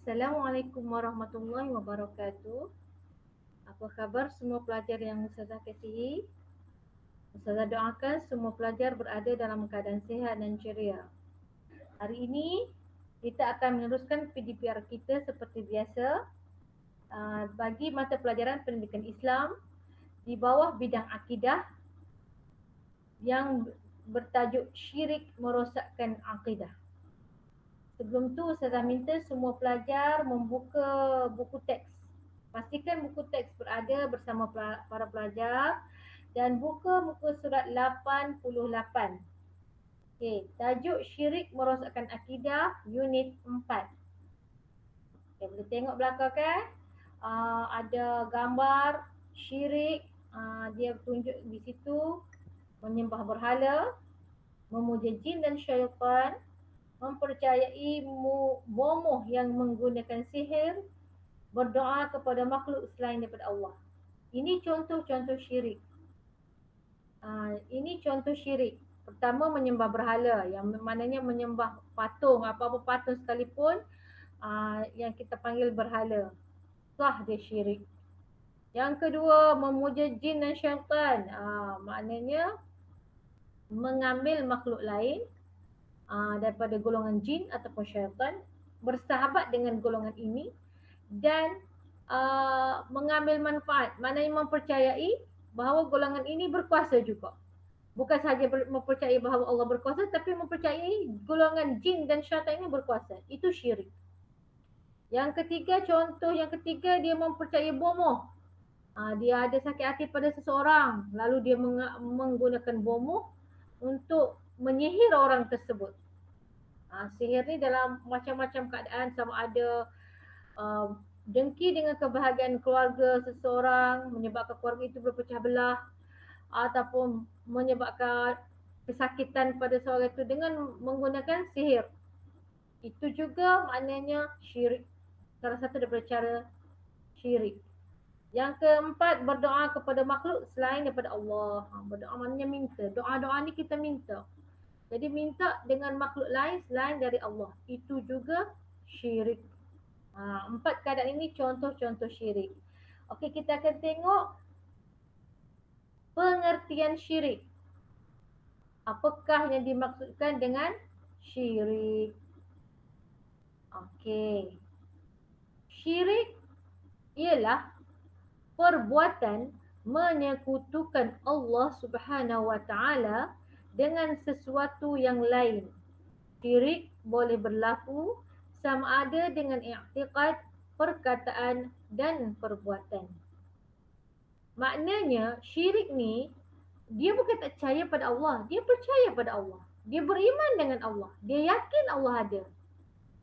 Assalamualaikum warahmatullahi wabarakatuh. Apa khabar semua pelajar yang Ustazah kasihi? Ustazah doakan semua pelajar berada dalam keadaan sihat dan ceria. Hari ini kita akan meneruskan PDPR kita seperti biasa bagi mata pelajaran pendidikan Islam di bawah bidang akidah yang bertajuk syirik merosakkan akidah. Sebelum tu saya minta semua pelajar membuka buku teks. Pastikan buku teks berada bersama para pelajar dan buka muka surat 88. Okey, tajuk syirik merosakkan akidah unit 4. Okay, boleh tengok belakang kan? Ada gambar syirik, dia tunjuk di situ menyembah berhala, memuja jin dan syaitan, mempercayai bomoh yang menggunakan sihir, berdoa kepada makhluk selain daripada Allah. Ini contoh-contoh syirik. Ini contoh syirik. Pertama, menyembah berhala, yang maknanya menyembah patung, apa-apa patung sekalipun yang kita panggil berhala. Sah dia syirik. Yang kedua, memuja jin dan syaitan. Maknanya mengambil makhluk lain daripada golongan jin ataupun syaitan, bersahabat dengan golongan ini dan mengambil manfaat, maknanya mempercayai bahawa golongan ini berkuasa juga. Bukan sahaja mempercayai bahawa Allah berkuasa, tapi mempercayai golongan jin dan syaitan ini berkuasa. Itu syirik. Yang ketiga, contoh yang ketiga, dia mempercayai bomoh. Dia ada sakit hati pada seseorang, lalu dia menggunakan bomoh untuk menyihir orang tersebut. Sihir ni dalam macam-macam keadaan, sama ada dengki dengan kebahagiaan keluarga seseorang, menyebabkan keluarga itu berpecah belah, ataupun menyebabkan kesakitan pada seorang itu dengan menggunakan sihir. Itu juga maknanya syirik. Salah satu daripada cara syirik. Yang keempat, berdoa kepada makhluk selain daripada Allah. Berdoa maknanya minta. Doa-doa ni kita minta. Jadi minta dengan makhluk lain selain dari Allah. Itu juga syirik. Empat keadaan ini contoh-contoh syirik. Okey, kita akan tengok pengertian syirik. Apakah yang dimaksudkan dengan syirik? Okey. Syirik ialah perbuatan menyekutukan Allah Subhanahu Wa Taala dengan sesuatu yang lain. Syirik boleh berlaku sama ada dengan i'tiqad, perkataan dan perbuatan. Maknanya syirik ni dia bukan tak percaya pada Allah, dia percaya pada Allah. Dia beriman dengan Allah, dia yakin Allah ada.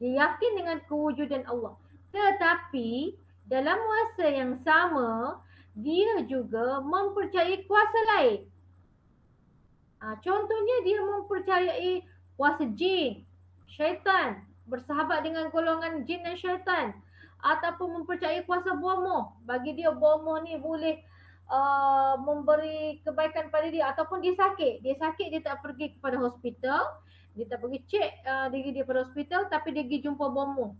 Dia yakin dengan kewujudan Allah. Tetapi dalam masa yang sama, dia juga mempercayai kuasa lain. Contohnya dia mempercayai kuasa jin, syaitan, bersahabat dengan golongan jin dan syaitan, ataupun mempercayai kuasa bomoh. Bagi dia bomoh ni boleh memberi kebaikan pada dia, ataupun dia sakit, dia tak pergi kepada hospital, dia tak pergi cek diri dia pada hospital, tapi dia pergi jumpa bomoh.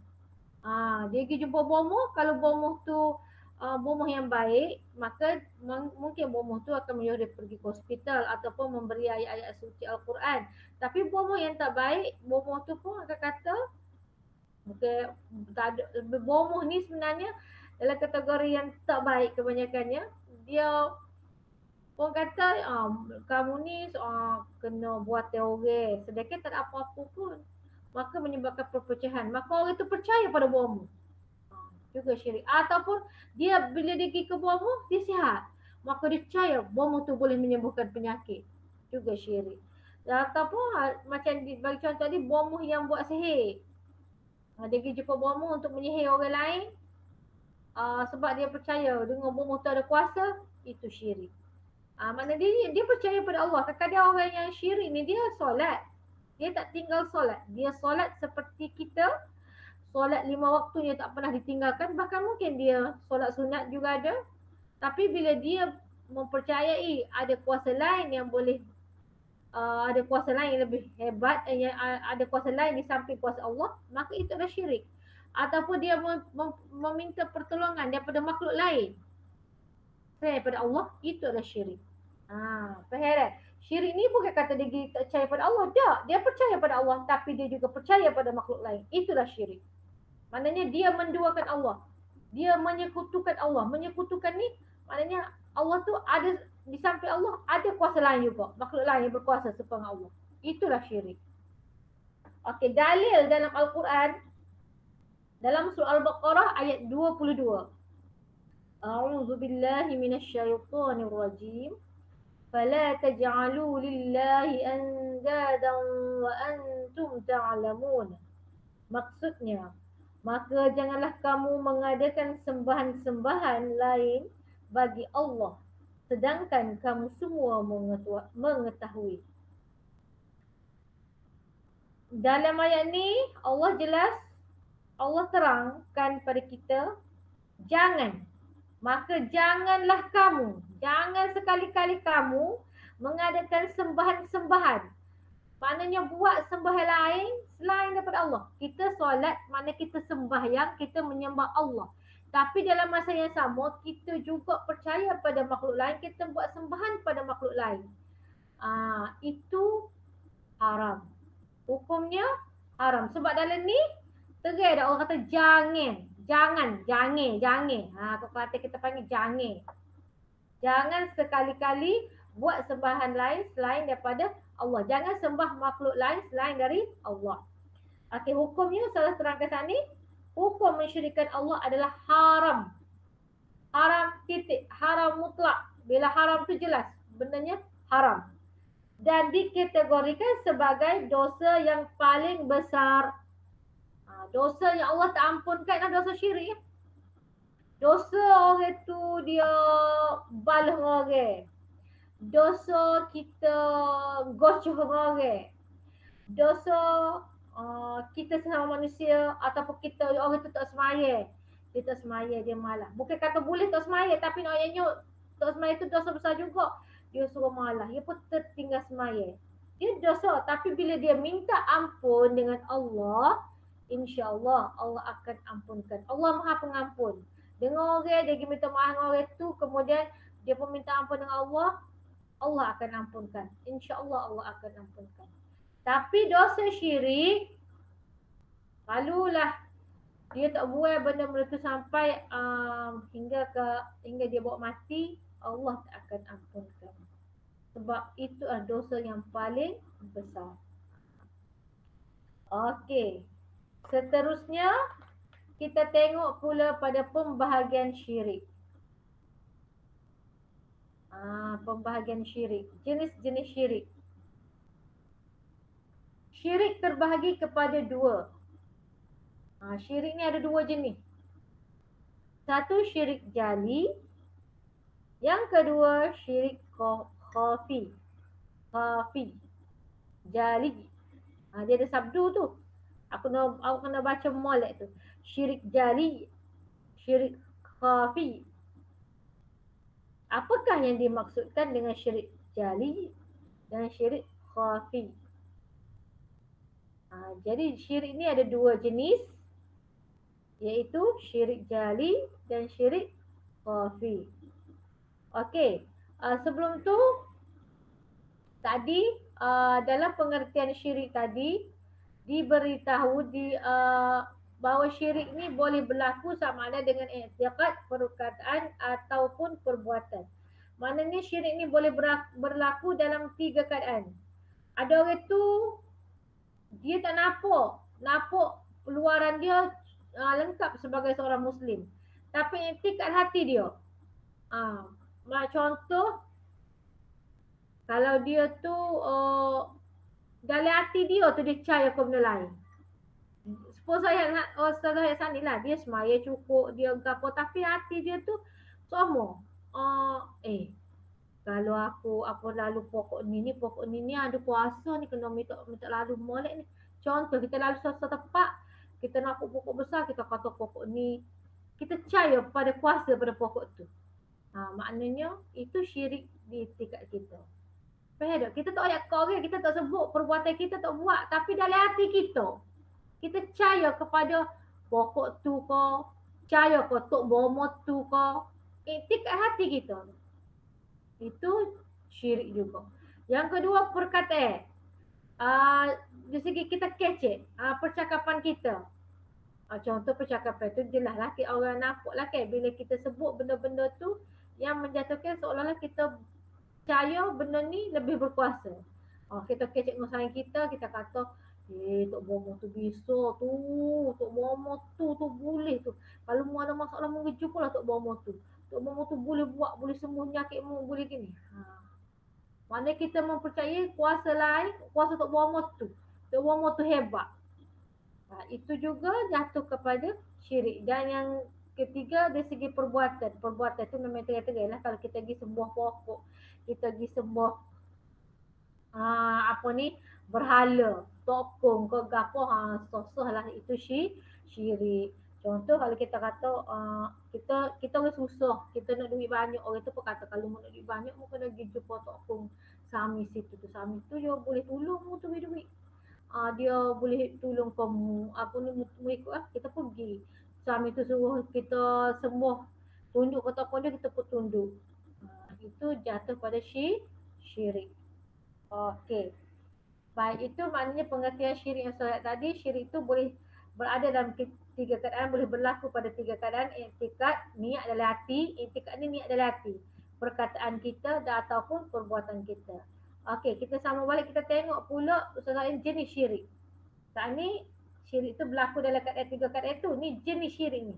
Dia pergi jumpa bomoh. Kalau bomoh tu bomoh yang baik, maka mungkin bomoh tu akan menyuruh dia pergi ke hospital ataupun memberi ayat-ayat suci Al-Quran. Tapi bomoh yang tak baik, bomoh tu pun akan kata bomoh ni sebenarnya dalam kategori yang tak baik kebanyakannya. Dia pun kata kamu ni kena buat teori, sedangkan tak ada apa-apa pun, maka menyebabkan perpecahan. Maka orang itu percaya pada bomoh, juga syirik. Ataupun dia bila dia pergi ke bomoh, dia sihat, maka dia percaya bomoh tu boleh menyembuhkan penyakit, juga syirik. Ataupun macam bagi contoh tadi, bomoh yang buat sihir, dia pergi jumpa bomoh untuk menyihir orang lain, sebab dia percaya dengan bomoh tu ada kuasa, itu syirik. Maknanya dia percaya pada Allah. Kadang-kadang orang yang syirik ni dia solat, dia tak tinggal solat. Dia solat seperti kita, solat 5 waktunya tak pernah ditinggalkan. Bahkan mungkin dia solat sunat juga ada. Tapi bila dia mempercayai ada kuasa lain yang boleh, ada kuasa lain yang lebih hebat, yang ada kuasa lain di samping kuasa Allah, maka itu adalah syirik. ataupun dia meminta pertolongan daripada makhluk lain selain daripada Allah, itu adalah syirik. Faham tak? Syirik ni bukan kata dia tak percaya pada Allah. Tak, dia percaya pada Allah tapi dia juga percaya pada makhluk lain. Itulah syirik. Maknanya dia menduakan Allah. Dia menyekutukan Allah. Menyekutukan ni maknanya Allah tu ada di samping Allah, ada kuasa lain juga. Makhluk lain yang berkuasa selain Allah. Itulah syirik. Okey, dalil dalam Al-Quran dalam surah Al-Baqarah ayat 22. A'udzu billahi minasyaitonir rajim. فلا تجعلوا لله أندادا وأنتم تعلمون. Maksudnya, maka janganlah kamu mengadakan sembahan-sembahan lain bagi Allah sedangkan kamu semua mengetahui. Dalam ayat ni Allah terangkan pada kita, maka janganlah kamu, jangan sekali-kali kamu mengadakan sembahan-sembahan. Maknanya buat sembahan lain selain daripada Allah. Kita solat, maknanya kita sembahyang, kita menyembah Allah. Tapi dalam masa yang sama, kita juga percaya pada makhluk lain, kita buat sembahan pada makhluk lain. Itu haram. Hukumnya haram. Sebab dalam ni, tegai dah orang kata jangan. Kalau kata kita panggil jangan. Jangan sekali-kali buat sembahan lain selain daripada Allah. Jangan sembah makhluk lain selain dari Allah. Okey, hukumnya saya terangkan saat ni. Hukum mensyirikkan Allah adalah haram. Haram titik. Haram mutlak. Bila haram tu jelas. Bendanya haram. Dan dikategorikan sebagai dosa yang paling besar. Dosa yang Allah tak ampunkan adalah dosa syirik. Dosa orang tu dia balah orang. Dosa kita gocoh orang. Dosa kita sesama manusia ataupun kita orang tu tak semaya. Dia tak semaya, dia malah. Bukan kata boleh tak semaya, tapi ayatnya tak semaya tu dosa besar juga. Dia suruh malah. Dia pun tertinggal semaya. Dia dosa, tapi bila dia minta ampun dengan Allah, InsyaAllah Allah akan ampunkan. Allah Maha Pengampun. Dengar orang, dia pergi minta maaf dengan orang tu, kemudian dia pun minta ampun dengan Allah, Allah akan ampunkan. InsyaAllah Allah akan ampunkan. Tapi dosa syirik, malulah dia tak buat benda-benda tu sampai hingga dia bawa mati, Allah tak akan ampunkan. Sebab itu adalah dosa yang paling besar. Okey. Seterusnya, kita tengok pula pada pembahagian syirik. Pembahagian syirik. Jenis-jenis syirik. Syirik terbahagi kepada dua. Syirik ni ada dua jenis. Satu syirik jali. Yang kedua syirik khafi. Jali. Dia ada sabdu tu. Aku kena baca molek tu. Syirik jali, syirik khafi. Apakah yang dimaksudkan dengan syirik jali dan syirik khafi? Jadi syirik ni ada dua jenis, iaitu syirik jali dan syirik khafi. Okey, sebelum tu tadi dalam pengertian syirik tadi diberitahu bahawa syirik ni boleh berlaku sama ada dengan i'tiqad, perkataan ataupun perbuatan. Maknanya syirik ni boleh berlaku dalam tiga keadaan. Ada orang tu dia tak nampak luaran dia lengkap sebagai seorang Muslim, tapi i'tiqad hati dia. Contoh, kalau dia tu dalam hati dia tu dia percaya ke benda lain. Suppose saya sani lah, dia semaya cukup, dia gapo, tapi hati dia tu sama. Kalau aku lalu pokok ni ada kuasa ni, kena minta lalu molek ni. Contoh, kita lalu suatu tempat, kita nak pokok besar, kita kata pokok ni, kita percaya pada kuasa pada pokok tu. Maknanya itu syirik di tingkat kita. Faham tak? Kita tak ayat kau, kita tak sebut perbuatan kita tak buat, tapi dalam hati kita percaya kepada pokok tu ke, percaya ke tok bomo tu ke, iktikad hati kita. Itu syirik juga. Yang kedua perkataan. Dari segi kita kecek percakapan kita. Contoh percakapan tu jelas lah orang nampak lah kan bila kita sebut benda-benda tu yang menjatuhkan seolah-olah kita percaya benda ni lebih berkuasa. Kita kecek dengan sayang kita kata, Tok Bomo tu bisa tu, Tok Bomo tu boleh tu. Kalau mu ada masalah mu jumpa lah Tok Bomo tu. Tok Bomo tu boleh buat, boleh sembuh penyakitmu, boleh gini. Maknanya kita mempercayai kuasa lain, kuasa Tok Bomo tu. Tok Bomo tu hebat. Itu juga jatuh kepada syirik. Dan yang ketiga dari segi perbuatan. Perbuatan tu memang terai-terai lah. Kalau kita pergi sembah pokok, kita pergi sembah berhala, tokong ke gapo, sosah lah itu syirik. Contoh kalau kita kata kita orang susah, kita nak duit banyak, orang tu pun kata kalau mau nak duit banyak mu kena pergi jumpa tokong Sami situ tu. Sami tu dia boleh tolong mu tu duit. Dia boleh tolong kamu apa ni mu ikut kita pergi. Sami tu suruh kita sembah tunduk ke tokong dia, kita pun tunduk. Itu jatuh pada syirik. Okey. Baik, itu maknanya pengertian syirik yang solat tadi. Syirik itu boleh berada dalam tiga keadaan, boleh berlaku pada tiga keadaan. Iktikad, niat dalam hati. Iktikad ni niat dalam hati. Perkataan kita dan ataupun perbuatan kita. Okey, kita sama balik, kita tengok pula Ustaz Ain jenis syirik. Saat ni syirik itu berlaku dalam keadaan tiga keadaan itu. Ni jenis syirik ni.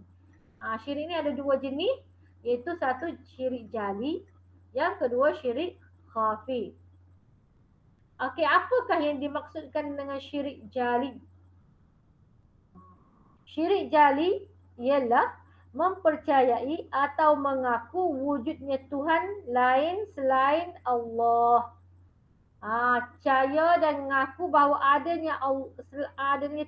Syirik ni ada dua jenis, iaitu satu syirik jali, yang kedua syirik khafi. Okey, apakah yang dimaksudkan dengan syirik jali? Syirik jali ialah mempercayai atau mengaku wujudnya Tuhan lain selain Allah. Percaya dan mengaku bahawa adanya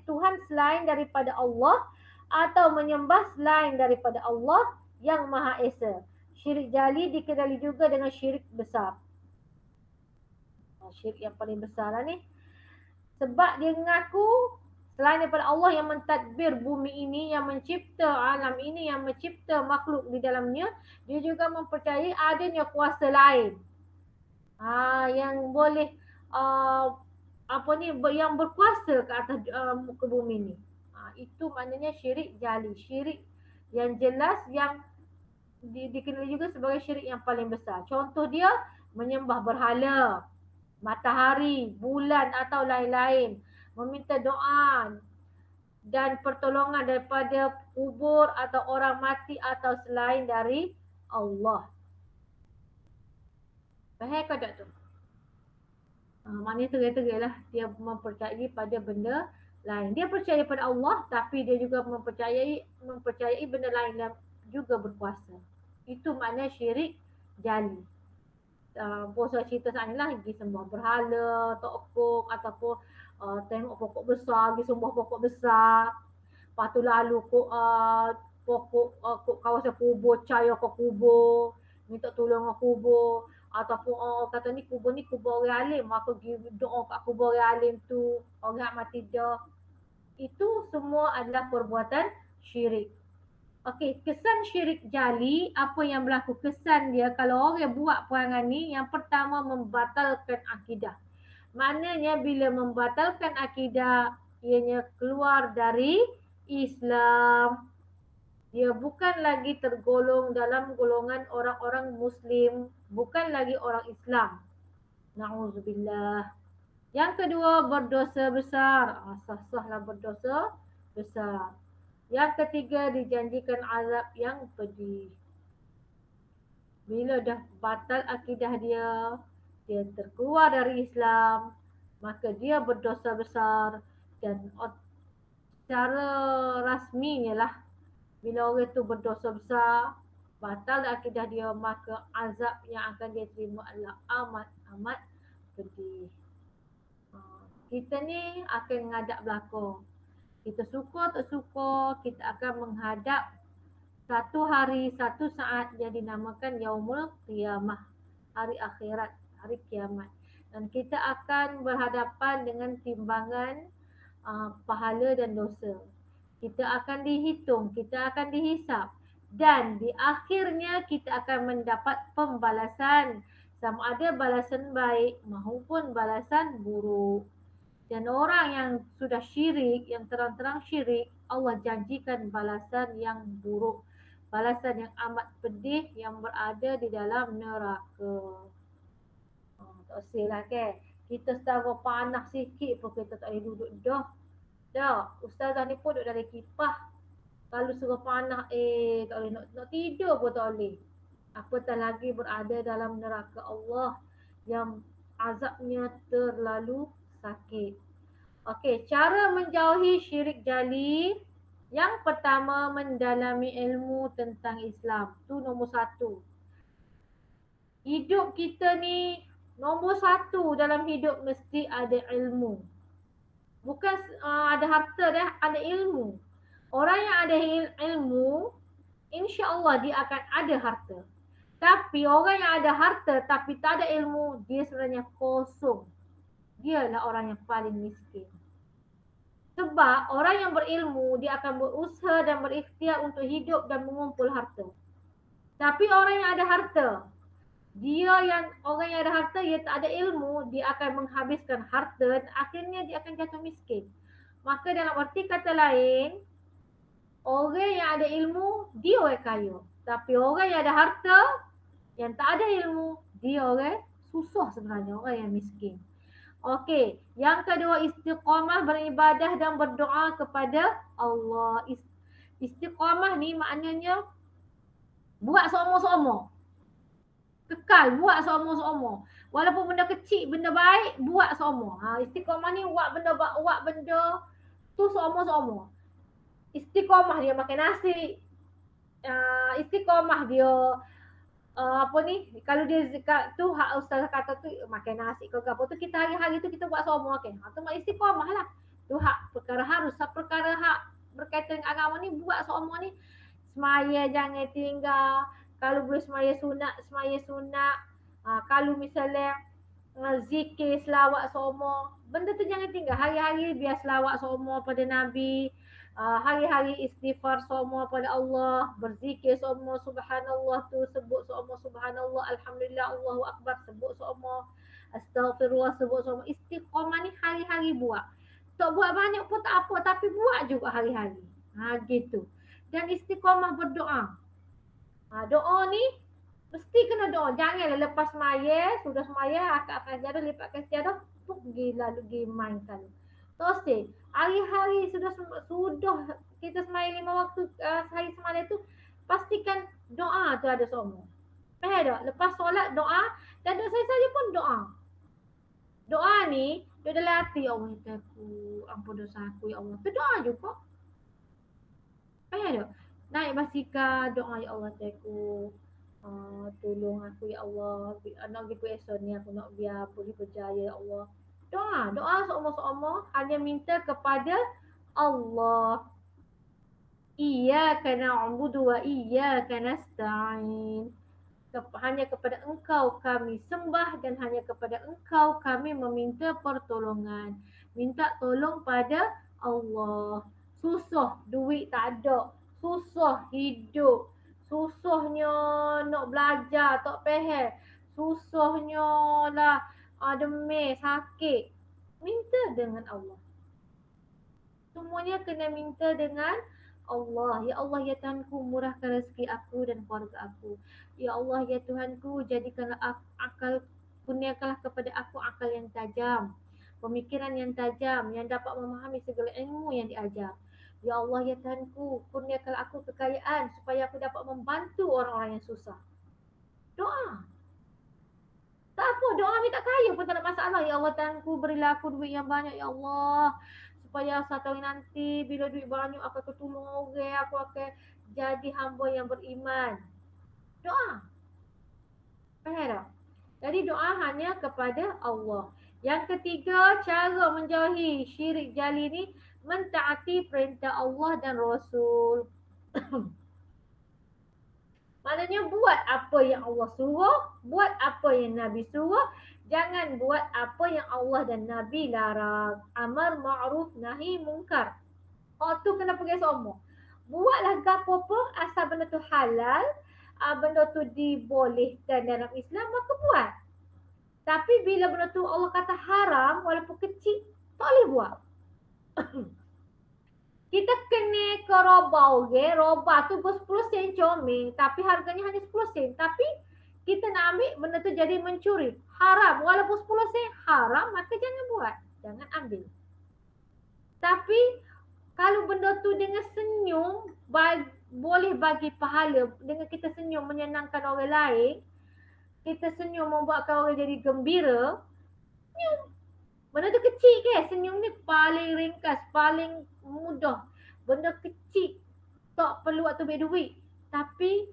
Tuhan selain daripada Allah atau menyembah selain daripada Allah yang Maha Esa. Syirik jali dikenali juga dengan syirik besar. Syirik yang paling besar lah ni. Sebab dia mengaku selain daripada Allah yang mentadbir bumi ini, yang mencipta alam ini, yang mencipta makhluk di dalamnya, dia juga mempercayai adanya kuasa lain. Yang boleh yang berkuasa ke atas muka bumi ni. Itu maknanya syirik jali, syirik yang jelas, yang dikenali juga sebagai syirik yang paling besar. Contoh dia menyembah berhala, matahari, bulan atau lain-lain, meminta doa dan pertolongan daripada kubur atau orang mati atau selain dari Allah. Faham ke tak tu? Maknanya terai-terai lah dia mempercayai pada benda lain. Dia percaya pada Allah, tapi dia juga mempercayai benda lain yang juga berkuasa. Itu makna syirik jali. Puasa cerita saat ni lah, pergi sembah berhala, tokong ataupun tengok pokok besar, pergi sembah pokok besar. Lepas tu lalu kawasan kubur, cahaya ke kubur, minta tolong ke kubur. Ataupun kata ni kubur orang alim, aku pergi doa kat kubur orang alim tu, orang mati dah. Itu semua adalah perbuatan syirik. Okey, kesan syirik jali, apa yang berlaku kesan dia kalau orang buat perangai ni, yang pertama membatalkan akidah. Maknanya bila membatalkan akidah, ianya keluar dari Islam. Dia bukan lagi tergolong dalam golongan orang-orang Muslim, bukan lagi orang Islam. Na'udzubillah. Yang kedua, berdosa besar. Sah-sahlah berdosa besar. Yang ketiga, dijanjikan azab yang pedih. Bila dah batal akidah dia terkeluar dari Islam, maka dia berdosa besar. Dan secara rasminya lah, bila orang tu berdosa besar, batal akidah dia, maka azab yang akan dia terima adalah amat-amat pedih. Kita ni akan menghadap belakang. Kita suka tak suka, kita akan menghadap satu hari, satu saat yang dinamakan Yaumul Qiyamah, hari akhirat, hari kiamat. Dan kita akan berhadapan dengan timbangan pahala dan dosa. kita akan dihitung, kita akan dihisap. Dan di akhirnya kita akan mendapat pembalasan. Sama ada balasan baik maupun balasan buruk. Dan orang yang sudah syirik, yang terang-terang syirik, Allah janjikan balasan yang buruk. Balasan yang amat pedih yang berada di dalam neraka. Tak usahlah ke. Kita setara panas sikit pun kita tak boleh duduk dah. Dah, ustazah ni pun duduk dalam kipah. Kalau suruh panas, tak boleh nak tidur pun tak boleh. Apatah lagi berada dalam neraka Allah yang azabnya terlalu sakit. Okey, cara menjauhi syirik jali. Yang pertama, mendalami ilmu tentang Islam. Tu nombor satu. Hidup kita ni nombor satu dalam hidup mesti ada ilmu. Bukan ada harta dah, ada ilmu. Orang yang ada ilmu, insya-Allah dia akan ada harta. Tapi orang yang ada harta tapi tak ada ilmu, dia sebenarnya kosong. Dialah orang yang paling miskin. Sebab orang yang berilmu, dia akan berusaha dan berikhtiar untuk hidup dan mengumpul harta. Tapi orang yang ada harta, orang yang ada harta, dia tak ada ilmu, dia akan menghabiskan harta dan akhirnya dia akan jatuh miskin. Maka dalam arti kata lain, orang yang ada ilmu, dia orang kaya. Tapi orang yang ada harta, yang tak ada ilmu, dia orang susah sebenarnya, orang yang miskin. Okey, yang kedua, istiqamah beribadah dan berdoa kepada Allah. Istiqamah ni maknanya buat seumur-seumur. Kekal buat seumur-seumur. Walaupun benda kecil, benda baik, buat seumur. Istiqamah ni buat benda tu seumur-seumur. Istiqamah dia makan nasi. Istiqamah dia kalau dia tu hak ustaz kata tu makan nasi ke apa tu, kita hari-hari tu kita buat seumur kan. Tu mak istiqamah lah. Tu hak perkara harus, perkara hak berkaitan dengan agama ni buat seumur ni. Semaya jangan tinggal. Kalau boleh semaya sunat. Kalau misalnya zikir selawat seumur, benda tu jangan tinggal. Hari-hari biar selawat seumur pada Nabi. Hari-hari istighfar semua pada Allah, berzikir semua subhanallah tu, sebut semua subhanallah, alhamdulillah, Allahu akbar, sebut semua, astaghfirullah, sebut semua. Istiqamah ni hari-hari buat. Tak buat banyak pun tak apa, tapi buat juga hari-hari. Gitu. Dan istiqamah berdoa. Doa ni mesti kena doa. Janganlah lepas semaya, sudah semaya, akak-akak sejadah, lipatkan sejadah, pergi lalu pergi main kali. Terus hari-hari sudah kita sembahyang 5 waktu sehari semalam tu, pastikan doa tu ada semua. Faham tak? Lepas solat doa, dan doa saya saja pun doa. Doa ni dia dalam hati, ya Allah aku, ampun dosa aku ya Allah. Tu doa juga. Faham tak? Naik basikal doa, ya Allah aku, tolong aku ya Allah, nak pergi esok ni aku nak biar pergi berjaya ya Allah. Doa seumur-seumur hanya minta kepada Allah. Iyyaka na'budu wa iyyaka nasta'in. Hanya kepada Engkau kami sembah dan hanya kepada Engkau kami meminta pertolongan. Minta tolong pada Allah. Susah duit tak ada. Susah hidup. Susahnya nak belajar tak faham. Susahnya lah demam, sakit. Minta dengan Allah. Semuanya kena minta dengan Allah. Ya Allah, ya Tuhanku, murahkan rezeki aku dan keluarga aku. Ya Allah, ya Tuhanku, jadikanlah akal, kurniakanlah kepada aku akal yang tajam, pemikiran yang tajam, yang dapat memahami segala ilmu yang diajar. Ya Allah, ya Tuhanku, kurniakanlah aku kekayaan supaya aku dapat membantu orang-orang yang susah. Doa. Tak apa, doa minta kaya pun tak ada masalah. Ya Allah, Tuhanku, berilah aku duit yang banyak, ya Allah. Supaya satu hari nanti bila duit banyak aku akan tolong orang, aku akan jadi hamba yang beriman. Doa. Faham tak? Jadi doa hanya kepada Allah. Yang ketiga, cara menjauhi syirik jali ni, mentaati perintah Allah dan Rasul. Maknanya buat apa yang Allah suruh, buat apa yang Nabi suruh, jangan buat apa yang Allah dan Nabi larang. Amar ma'ruf nahi munkar. Hak tu kena pergi semua. Buatlah gapo apa asal benda tu halal, benda tu dibolehkan dalam Islam, maka buat. Tapi bila benda tu Allah kata haram walaupun kecil, tak boleh buat. Kita kena ke robau ke, robau tu ber 10 sen comel tapi harganya hanya 10 sen. Tapi kita nak ambil benda tu jadi mencuri. Haram, walaupun 10 sen haram, maka jangan buat. Jangan ambil. Tapi kalau benda tu dengan senyum, boleh bagi pahala. Dengan kita senyum menyenangkan orang lain, kita senyum membuatkan orang jadi gembira, senyum. Benda tu kecil ke? Senyum ni paling ringkas, paling mudah. Benda kecil, tak perlu waktu ambil duit. Tapi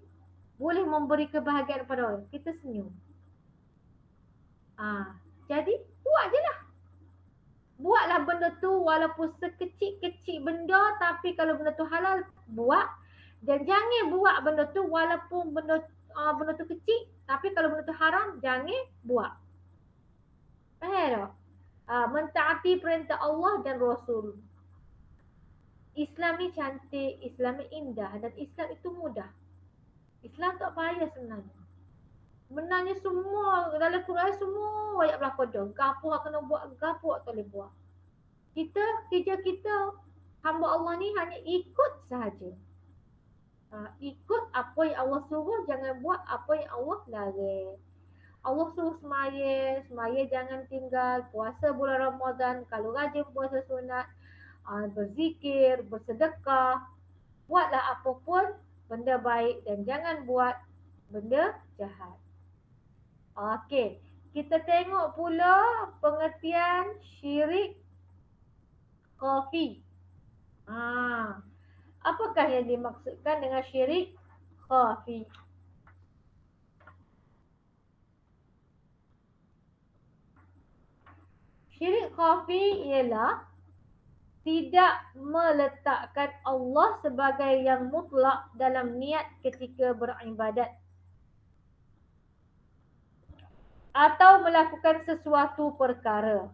boleh memberi kebahagiaan kepada orang. Kita senyum. Jadi buat je lah. Buatlah benda tu walaupun sekecil-kecil benda, tapi kalau benda tu halal, buat. Dan jangan buat benda tu walaupun benda tu kecil, tapi kalau benda tu haram, jangan buat. Faham tak? Mentaati perintah Allah dan Rasul. Islam ni cantik, Islam ni indah dan Islam itu mudah. Islam tak payah sebenarnya. Sebenarnya semua dalam Quran semua ayat berlaku dah. Gapo hak kena buat, gapo hak tak boleh buat. Kerja kita hamba Allah ni hanya ikut sahaja. Ikut apa yang Allah suruh, jangan buat apa yang Allah larang. Allah suruh semaya jangan tinggal, puasa bulan Ramadan, kalau rajin puasa sunat, berzikir, bersedekah, buatlah apapun benda baik dan jangan buat benda jahat. Okey, kita tengok pula pengertian syirik khafi. Apakah yang dimaksudkan dengan syirik khafi? Syirik khafi ialah tidak meletakkan Allah sebagai yang mutlak dalam niat ketika beribadat atau melakukan sesuatu perkara.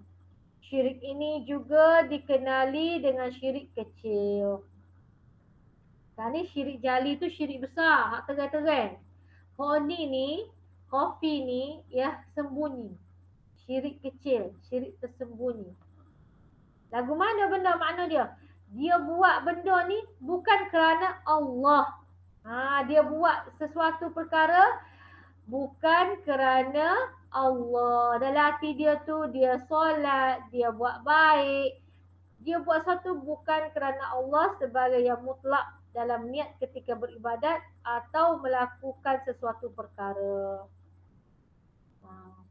Syirik ini juga dikenali dengan syirik kecil. Ni syirik jali tu syirik besar, hak terang-terang. Khafi ni ya sembunyi. Syirik kecil, syirik tersembunyi. Lagu mana benda makna dia? Dia buat benda ni bukan kerana Allah. Dia buat sesuatu perkara bukan kerana Allah. Dalam hati dia tu, dia solat, dia buat baik. Dia buat sesuatu bukan kerana Allah sebagai yang mutlak dalam niat ketika beribadat atau melakukan sesuatu perkara.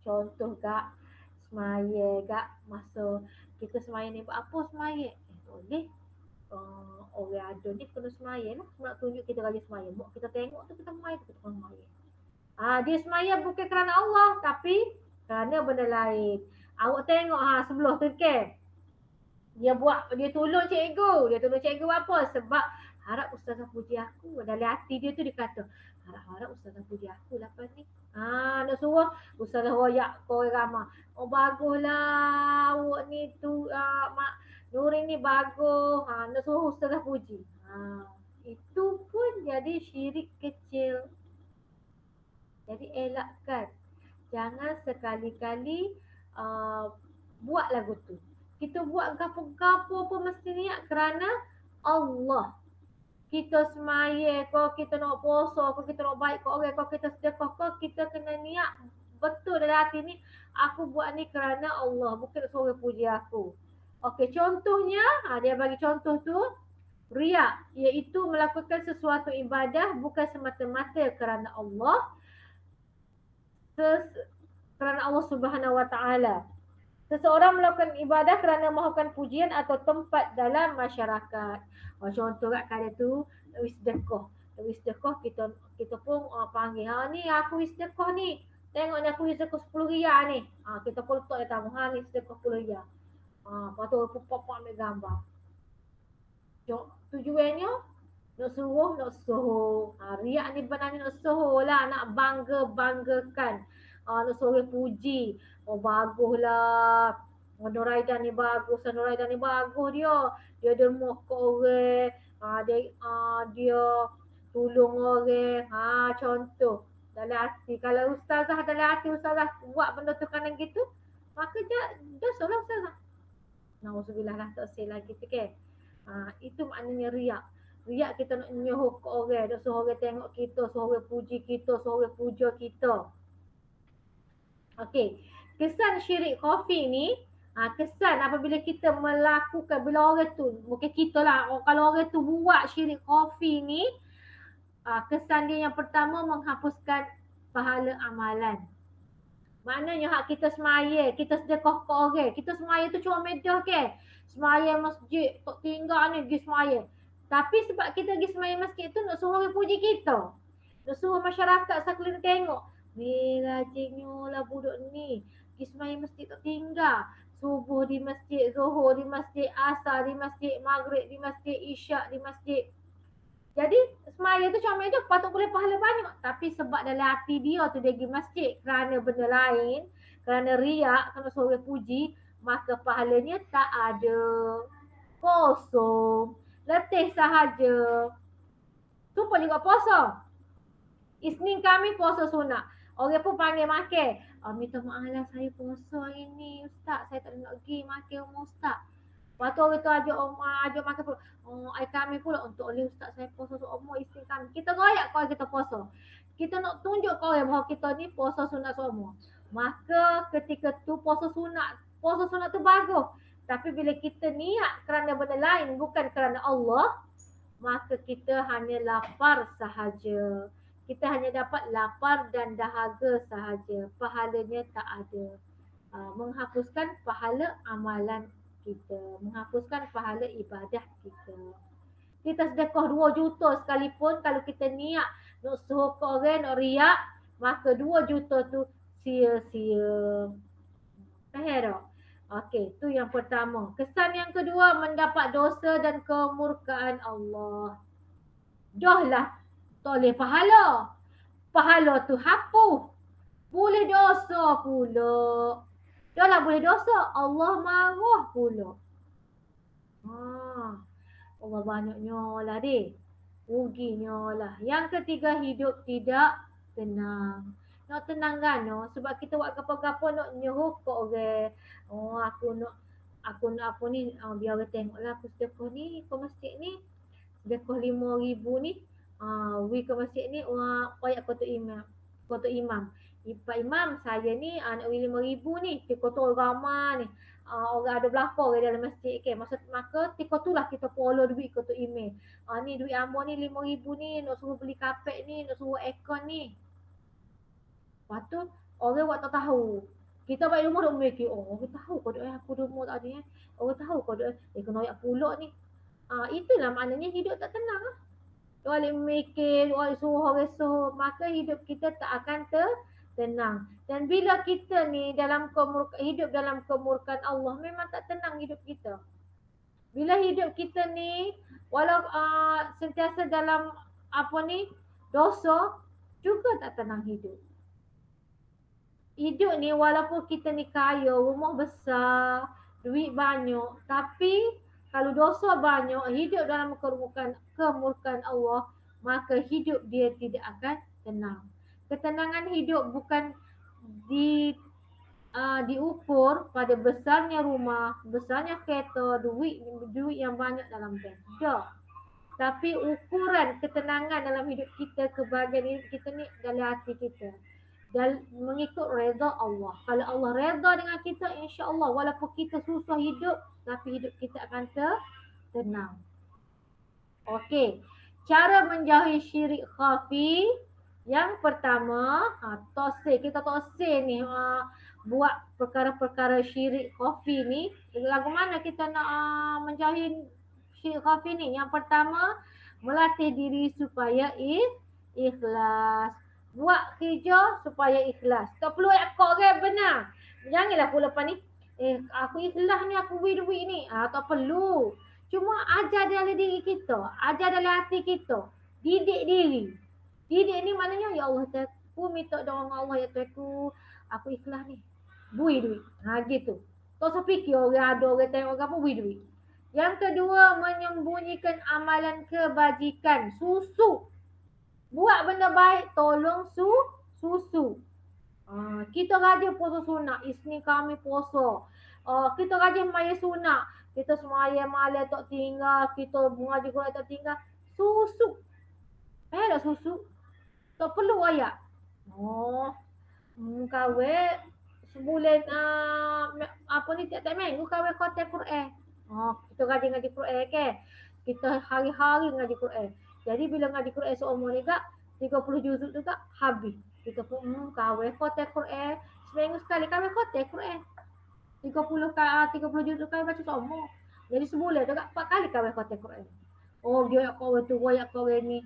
Contoh gak semaya gak masa kita semaya ni buat apa semaya? Boleh. Orang ada ni kena semaya lah. Nak tunjuk kita rajin semaya. Buat kita tengok tu kita semaya, kita semaya. Dia semaya bukan kerana Allah tapi kerana benda lain. Awak tengok sebelah tu kan. Dia tolong cikgu. Dia tolong cikgu apa? Sebab harap ustazah puji aku. Dalam hati dia tu dia kata, harap ustazah puji aku lepas ni. Nak suruh ustazah royak kau ramah. Baguslah awak ni tu Mak Nurin ni bagus. Nak suruh ustazah puji. Itu pun jadi syirik kecil. Jadi elakkan. Jangan sekali-kali buat lagu tu. Kita buat gapo-gapo pun mesti niat kerana Allah. Kita semaya ko, kita nak puasa ko, kita nak baik ko orang ko, kita sedekah ko, kita kena niat betul dalam hati ni, aku buat ni kerana Allah, bukan suruh puji aku. Okey, contohnya, dia bagi contoh tu, riya, iaitu melakukan sesuatu ibadah bukan semata-mata kerana Allah, kerana Allah Subhanahu Wa Taala. Seseorang melakukan ibadah kerana mahukan pujian atau tempat dalam masyarakat. Contoh kat kali tu, wisdekah. Wisdekah kita pun panggil, ni aku wisdekah ni. Tengok ni aku wisdekah 10 riyal ni. Kita pun letak dia tahu, ni wisdekah 10 riyal. Lepas tu pop-pop ambil gambar. Tujuannya, nak suruh. Riak ni benarnya nak suruh lah, nak banggakan. Nak suruh puji. Baguslah. Nuraidah ni bagus, Nuraidah ni bagus dia. Dia derma ke orang. Dia tolong orang. Contoh. Dalam hati. Kalau ustazah dalam hati ustazah buat benda tu kerana gitu, maka dosa lah ustazah. Nauzubillah lah, tak say lagi tu kan. Itu maknanya riak. Riak kita nak nyuruh ke orang. Dia suruh orang tengok kita, suruh orang puji kita, suruh orang puja kita. Okey. Kesan syirik khafi ni, kesan apabila kita melakukan, bila orang tu, mungkin kita lah, kalau orang tu buat syirik khafi ni, kesan dia yang pertama menghapuskan pahala amalan. Maknanya hak kita semaya, kita sedekah ke orang, kita semaya tu cuma medah ke. Semaya masjid, tak tinggal ni pergi semaya. Tapi sebab kita pergi semaya masjid tu nak suruh orang puji kita. Nak suruh masyarakat sekeliling tengok. Ni rajinnya lah budak ni. Pergi semaya masjid tak tinggal. Subuh di masjid, zuhur di masjid, asar di masjid, maghrib di masjid, isyak di masjid. Jadi semaya tu cuma meja patut boleh pahala banyak. Tapi sebab dalam hati dia tu dia pergi masjid kerana benda lain, kerana riak, kerana suruh puji, maka pahalanya tak ada. Kosong. Letih sahaja. Tu pun juga puasa. Isnin kami puasa sunat. Orang pun panggil makan. Minta maaf lah saya puasa hari ni ustaz. Saya tak nak pergi makan rumah ustaz. Lepas tu orang tu ajak makan pula. Kami pula untuk oleh ustaz saya puasa seumur isteri kami. Kita royak kalau kita puasa. Kita nak tunjuk kau bahawa kita ni puasa sunat seumur. Maka ketika tu puasa sunat tu bagus. Tapi bila kita niat kerana benda lain bukan kerana Allah, maka kita hanya lapar sahaja. Kita hanya dapat lapar dan dahaga sahaja. Pahalanya tak ada. Menghapuskan pahala amalan kita, menghapuskan pahala ibadah kita. Kita sedekah 2 juta sekalipun, kalau kita niat nak suruh ke orang, nak riak, maka 2 juta tu sia-sia. Faham tak? Okey, tu yang pertama. Kesan yang kedua, mendapat dosa dan kemurkaan Allah. Dah lah, tak boleh pahala. Pahala tu hapus. Boleh dosa pula. Dah lah boleh dosa, Allah marah pula. Allah banyaknya lah deh. Ruginya lah. Yang ketiga, hidup tidak tenang. Nak tenang kan? Sebab kita buat apa-apa nak nyuruh ke orang. Aku nak apa ni, biar orang tengok lah aku sedekah ni ke masjid ni. Sedekah 5,000 ni. We ke masjid ni, ayat kotak imam. Pak Imam, saya ni nak 5,000 ni. Kotak ramai ni. Orang ada belakang orang dalam masjid ke. Maka tika tu lah kita follow duit kotak email. Ni duit amor ni 5,000 ni. Nak suruh beli kapet ni. Nak suruh aircon ni. Lepas tu orang buat tak tahu. Kita balik rumah dah mikir, orang tahu kau doa aku rumah tak ada. Orang tahu kau doa, kena ayat pulak ni. Itulah maknanya hidup tak tenang lah. Balik mikir, suruh orang suruh. Maka hidup kita tak akan tenang. Dan bila kita ni hidup dalam kemurkaan Allah, memang tak tenang hidup kita. Bila hidup kita ni walau sentiasa dalam dosa, juga tak tenang hidup. Hidup ni walaupun kita ni kaya, rumah besar, duit banyak, tapi kalau dosa banyak, hidup dalam kemurkaan Allah, maka hidup dia tidak akan tenang. Ketenangan hidup bukan diukur pada besarnya rumah, besarnya kereta, duit yang banyak dalam bank. Tak. Tapi ukuran ketenangan dalam hidup kita, kebahagiaan hidup kita ni dalam hati kita. Dan mengikut reda Allah. Kalau Allah reda dengan kita, insya-Allah walaupun kita susah hidup, tapi hidup kita akan tenang. Okey. Cara menjauhi syirik khafi. Yang pertama, kita toksik ni, buat perkara-perkara syirik khafi ni. Lagu mana kita nak menjauhi syirik khafi ni? Yang pertama, melatih diri supaya ikhlas. Buat kerja supaya ikhlas. Tak perlu akak kan benar. Janganlah pula lepas ni, aku ikhlas ni, aku duit ni. Tak perlu. Cuma ajar dalam diri kita. Ajar dalam hati kita. Didik diri. Didik ni maknanya, ya Allah, aku minta doa Allah, ya Tuhanku, aku ikhlas ni. Duit. Gitu. Tak usah fikir orang ada orang tengok orang apa duit. Yang kedua, menyembunyikan amalan kebajikan. Susu. Buat benda baik, tolong susu. Kita rajin puasa sunat. Isteri kami puasa. Kita rajin maya sunat. Kita semaya malam tak tinggal. Kita mengaji Quran tak tinggal. Susu. Tak susu. Tak perlu ayat. Kahwin sebulan apa ni tiap-tiap minggu kahwin khatam Quran. Kita rajin ngaji Quran ke. Kita hari-hari ngaji Quran. Jadi bila ngaji Quran seumur ni kak 30 juzuk tu kak habis. Kita pun kahwin khatam Quran. Seminggu sekali kahwin khatam Quran. 30 juzuk kahwin baca seumur. Jadi sebulan tu kak 4 kali kahwin khatam Quran. Dia kahwin tu, dia kahwin ni.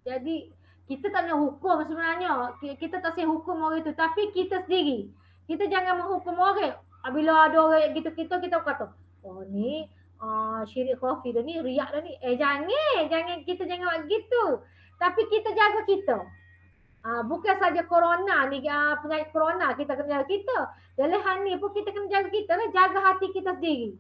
Jadi kita tak nak hukum sebenarnya. Kita tak boleh hukum orang itu. Tapi kita sendiri. Kita jangan menghukum orang. Bila ada orang gitu kita kata, ni syirik khafi dah ni, riak dah ni. Jangan kita jangan buat gitu. Tapi kita jaga kita. Bukan saja corona ni, penyakit corona kita kena jaga kita. Dalam hal ni pun kita kena jaga kita lah. Jaga hati kita sendiri.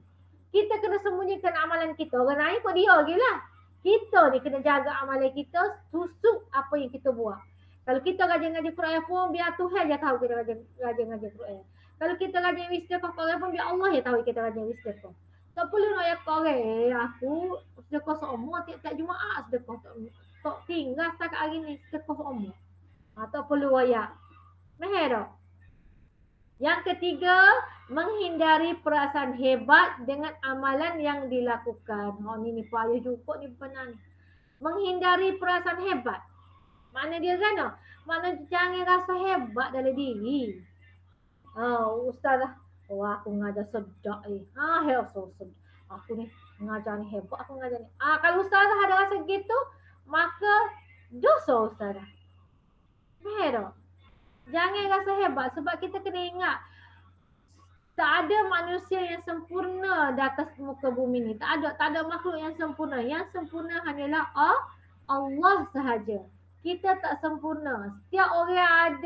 Kita kena sembunyikan amalan kita. Orang lain kok dia lagi lah. Kita ni kena jaga amalan kita, susu apa yang kita buat. Kalau kita rajin ngaji Quran pun, biar Tuhan je tahu kita rajin ngaji Quran. Kalau kita rajin istighfar Quran pun, biar Allah je tahu kita rajin istighfar. Tak perlu nak ayat Quran. Aku sedekah seumur tiap-tiap Jumaat sedekah. Tak tinggal setakat hari ni sedekah seumur. Tak perlu ayat. Mahir tak? Yang ketiga, menghindari perasaan hebat dengan amalan yang dilakukan. Ni payah juga ni benar ni. Menghindari perasaan hebat. Mana dia kan? Mana jangan rasa hebat dalam diri. Ustazah. Aku ngajar sedap ni. So sedap. Aku ni ngajar ni hebat. Aku ngajar ni. Kalau ustazah ada rasa gitu, maka dosa ustazah. Mahir. Jangan rasa hebat sebab kita kena ingat tak ada manusia yang sempurna di atas muka bumi ni. Tak ada makhluk yang sempurna. Yang sempurna hanyalah Allah sahaja. Kita tak sempurna. Setiap orang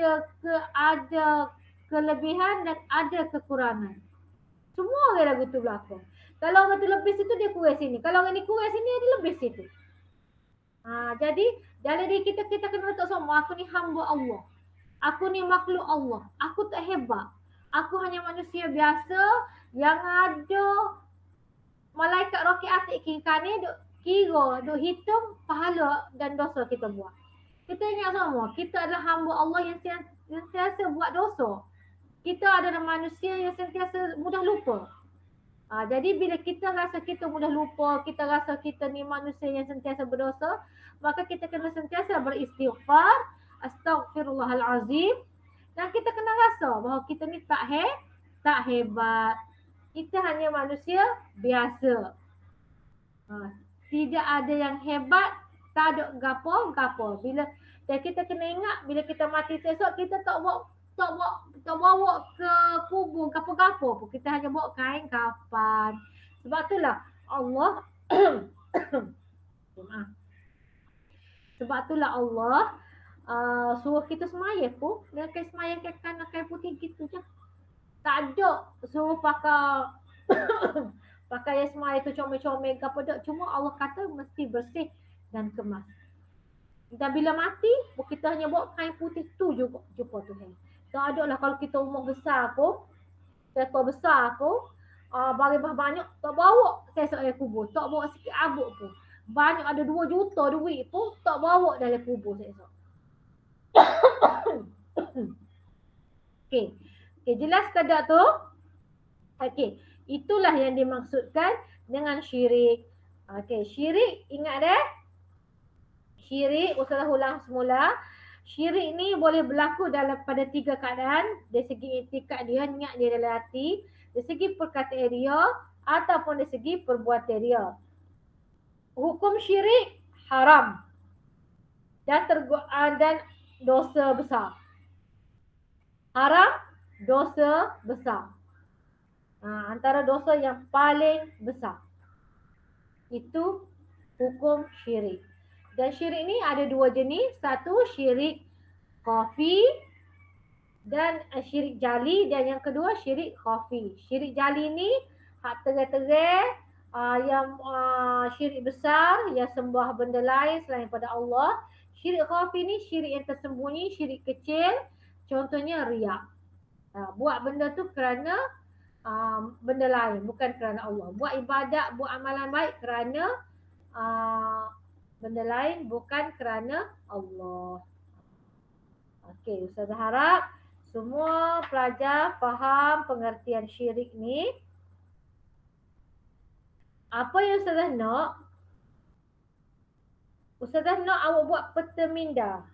ada kelebihan dan ada kekurangan. Semua orang lagu tu berlaku. Kalau orang tu lebih situ, dia kurang sini. Kalau orang ni kurang sini, dia lebih situ. Jadi dalam diri kita kena letak semua. Aku ni hamba Allah. Aku ni makhluk Allah. Aku tak hebat. Aku hanya manusia biasa yang ada malaikat roket atik kiri kanan duk hitung pahala dan dosa kita buat. Kita ingat semua, kita adalah hamba Allah yang sentiasa buat dosa. Kita adalah manusia yang sentiasa mudah lupa. Jadi bila kita rasa kita mudah lupa, kita rasa kita ni manusia yang sentiasa berdosa, maka kita kena sentiasa beristighfar, astaghfirullahalazim, dan kita kena rasa bahawa kita ni tak hebat. Kita hanya manusia biasa. Tidak ada yang hebat, tak ada gapo. Dan kita kena ingat bila kita mati esok, kita tak bawa ke kubur gapo-gapo pun. Kita hanya bawa kain kafan. Sebab itulah Allah Sebab itulah Allah suruh kita semaya pun dengan kain semaya kain kain putih gitu je. Tak ada suruh pakai yang semaya tu comel-comel ke apa tak. Cuma Allah kata mesti bersih dan kemas. Dan bila mati, kita hanya bawa kain putih tu juga jumpa Tuhan. Tak ada lah kalau kita umur besar pun, tekor besar pun, barang banyak tak bawa sesok dalam kubur. Tak bawa sikit abuk pun. Banyak ada 2 juta duit pun tak bawa dalam kubur sesok. Okey, jelas ke tak tu? Okey, itulah yang dimaksudkan dengan syirik. Okey, syirik ingat dah? Syirik, usaha ulang semula. Syirik ni boleh berlaku pada 3 keadaan. Dari segi etikad dia, niat dia dalam hati. Dari segi perkataan dia ataupun dari segi perbuatan dia. Hukum syirik haram dan dosa besar. Haram, dosa besar. Antara dosa yang paling besar. Itu hukum syirik. Dan syirik ni ada 2 jenis. Satu syirik khafi Dan syirik jali, dan yang kedua syirik khafi. Syirik jali ni hak terang-terang, yang syirik besar yang sembah benda lain selain pada Allah. Syirik khafi ni syirik yang tersembunyi, syirik kecil. Contohnya riak. Buat benda tu kerana benda lain, bukan kerana Allah. Buat ibadat, buat amalan baik kerana uh, benda lain, bukan kerana Allah. Okey, Ustazah harap semua pelajar faham pengertian syirik ni. Apa yang Ustazah nak? Ustazah nak awak buat peta minda.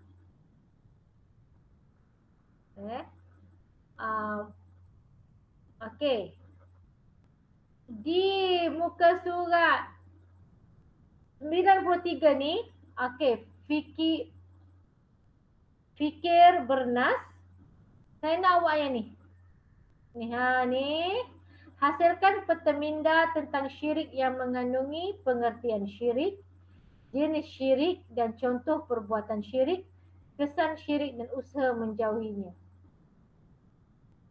Uh, Okey. Di muka surat 93 ni, okey, fikir bernas. Saya nak awak yang ni. Ni. Hasilkan peta minda tentang syirik yang mengandungi pengertian syirik, jenis syirik dan contoh perbuatan syirik, kesan syirik dan usaha menjauhinya.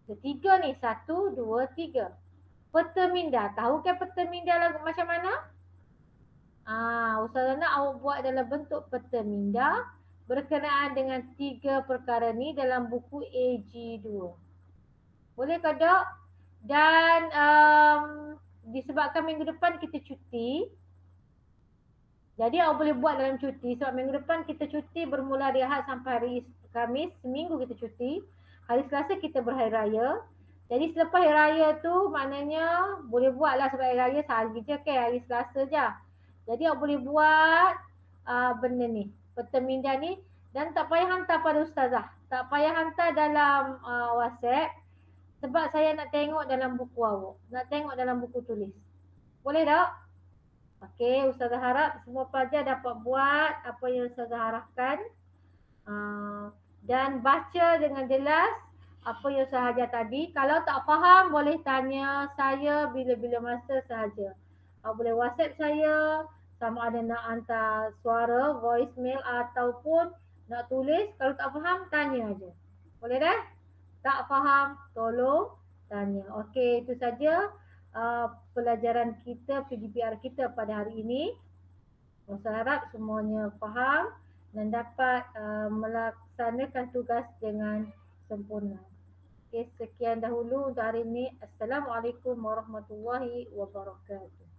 Ketiga ni, 1, 2, 3. Peta minda. Tahu kan peta minda lagu macam mana? Ustazah nak awak buat dalam bentuk peta minda berkenaan dengan 3 perkara ni dalam buku AG2. Boleh ke dok? Dan disebabkan minggu depan kita cuti, jadi awak boleh buat dalam cuti. Sebab minggu depan kita cuti bermula dari Ahad sampai hari Khamis. Seminggu kita cuti. Hari Selasa kita berhari raya. Jadi selepas hari raya tu maknanya boleh buat lah, sebab hari raya sehari je kan, hari Selasa je. Jadi awak boleh buat benda ni, peta minda ni, dan tak payah hantar pada ustazah. Tak payah hantar dalam WhatsApp. Sebab saya nak tengok dalam buku awak. Nak tengok dalam buku tulis. Boleh tak? Okey, Ustazah harap semua pelajar dapat buat apa yang Ustazah harapkan. Dan baca dengan jelas apa yang saya ajar tadi. Kalau tak faham, boleh tanya saya bila-bila masa sahaja. Boleh WhatsApp saya, sama ada nak hantar suara, voicemail ataupun nak tulis. Kalau tak faham, tanya aja. Boleh dah? Tak faham, tolong tanya. Okey, itu saja pelajaran kita, PGPR kita pada hari ini. Saya harap semuanya faham dan dapat melaksanakan tugas dengan sempurna. Okey, sekian dahulu untuk hari ini. Assalamualaikum warahmatullahi wabarakatuh.